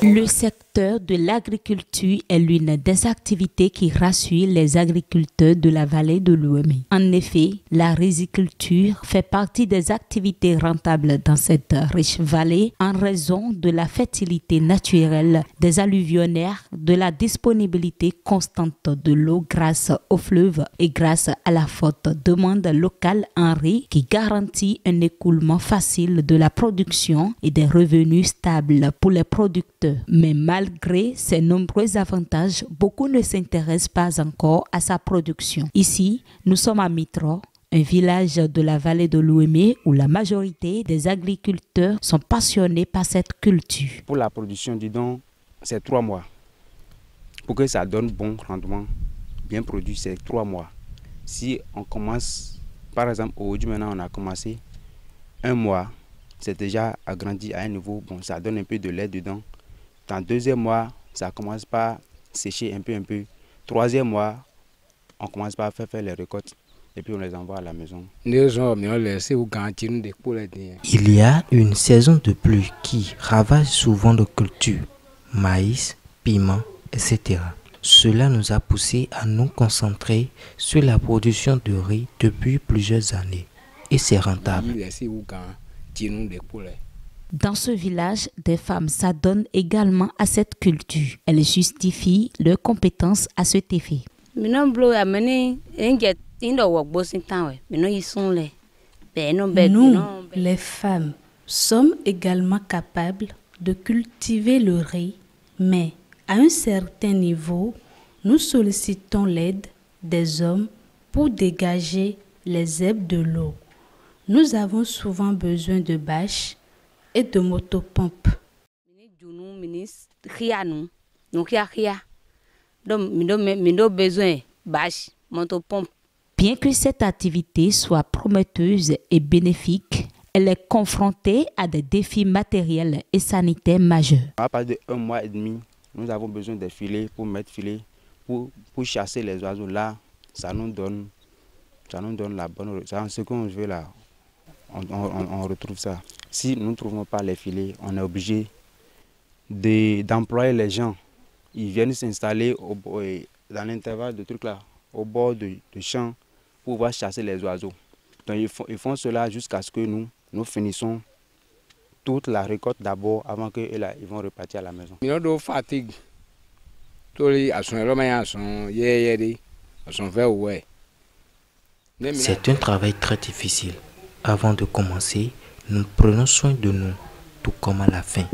Le secteur de l'agriculture est l'une des activités qui rassure les agriculteurs de la vallée de l'Ouémé. En effet, la riziculture fait partie des activités rentables dans cette riche vallée en raison de la fertilité naturelle des alluvionnaires, de la disponibilité constante de l'eau grâce aux fleuves et grâce à la forte demande locale en riz qui garantit un écoulement facile de la production et des revenus stables pour les producteurs. Mais malgré ces nombreux avantages, beaucoup ne s'intéressent pas encore à sa production. Ici, nous sommes à Mitro, un village de la vallée de l'Ouémé où la majorité des agriculteurs sont passionnés par cette culture. Pour la production du don, c'est 3 mois. Pour que ça donne bon rendement, bien produit, c'est 3 mois. Si on commence, par exemple, aujourd'hui maintenant on a commencé 1 mois, c'est déjà agrandi à un niveau, bon, ça donne un peu de lait dedans. Dans le 2e mois, ça commence par sécher un peu. 3e mois, on commence par faire les récoltes et puis on les envoie à la maison. Il y a une saison de pluie qui ravage souvent nos cultures, maïs, piment, etc. Cela nous a poussé à nous concentrer sur la production de riz depuis plusieurs années et c'est rentable. Dans ce village, des femmes s'adonnent également à cette culture. Elles justifient leurs compétences à cet effet. Nous, les femmes, sommes également capables de cultiver le riz, mais à un certain niveau, nous sollicitons l'aide des hommes pour dégager les herbes de l'eau. Nous avons souvent besoin de bâches et de motopompes. Bien que cette activité soit prometteuse et bénéfique, elle est confrontée à des défis matériels et sanitaires majeurs. À partir de 1 mois et demi, nous avons besoin de filets pour mettre filets, pour chasser les oiseaux. Là, ça nous donne la bonne... Ce qu'on veut là, on retrouve ça. Si nous ne trouvons pas les filets, on est obligé d'employer les gens. Ils viennent s'installer dans l'intervalle de trucs là, au bord de champs, pour pouvoir chasser les oiseaux. Donc ils font cela jusqu'à ce que nous finissons toute la récolte d'abord avant qu'ils vont repartir à la maison. C'est un travail très difficile. Avant de commencer, nous prenons soin de nous, tout comme à la fin.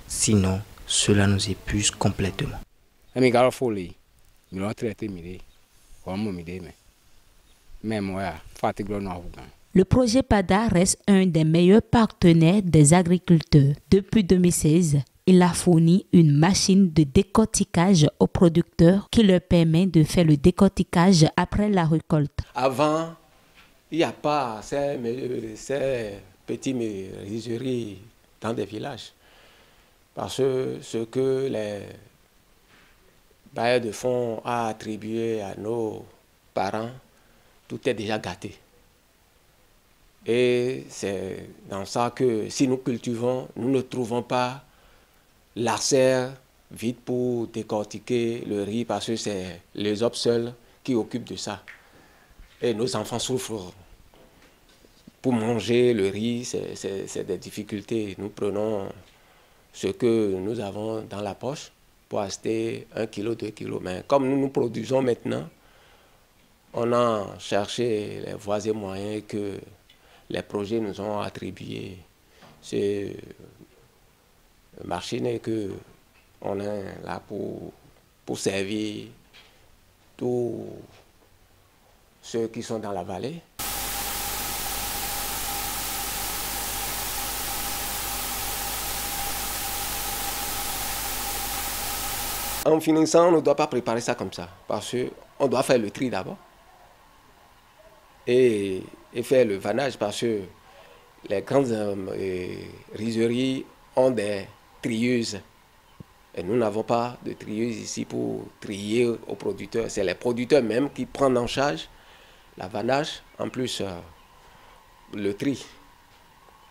Sinon, cela nous épuise complètement. Le projet PADA reste un des meilleurs partenaires des agriculteurs. Depuis 2016, il a fourni une machine de décortiquage aux producteurs qui leur permet de faire le décortiquage après la récolte. Avant, il n'y a pas ces petites rizeries dans des villages. Parce que ce que les bailleurs de fonds ont attribué à nos parents, tout est déjà gâté. Et c'est dans ça que si nous cultivons, nous ne trouvons pas la serre vide pour décortiquer le riz parce que c'est les hommes seuls qui occupent de ça. Et nos enfants souffrent. Pour manger le riz, c'est des difficultés. Nous prenons ce que nous avons dans la poche pour acheter 1 kilo, 2 kilos. Mais comme nous produisons maintenant, on a cherché les voies et moyens que les projets nous ont attribués. C'est une machine que on est là pour servir tous ceux qui sont dans la vallée. En finissant, on ne doit pas préparer ça comme ça, parce qu'on doit faire le tri d'abord et faire le vannage, parce que les grandes rizeries ont des trieuses. Et nous n'avons pas de trieuse ici pour trier aux producteurs. C'est les producteurs même qui prennent en charge la vannage, en plus le tri.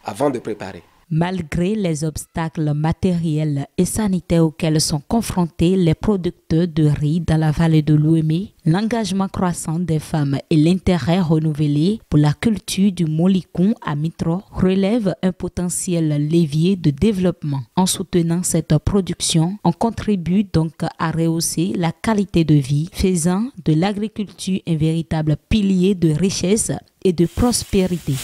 avant de préparer. Malgré les obstacles matériels et sanitaires auxquels sont confrontés les producteurs de riz dans la vallée de l'Ouémé, l'engagement croissant des femmes et l'intérêt renouvelé pour la culture du molicon à Mitro relèvent un potentiel levier de développement. En soutenant cette production, on contribue donc à rehausser la qualité de vie, faisant de l'agriculture un véritable pilier de richesse et de prospérité.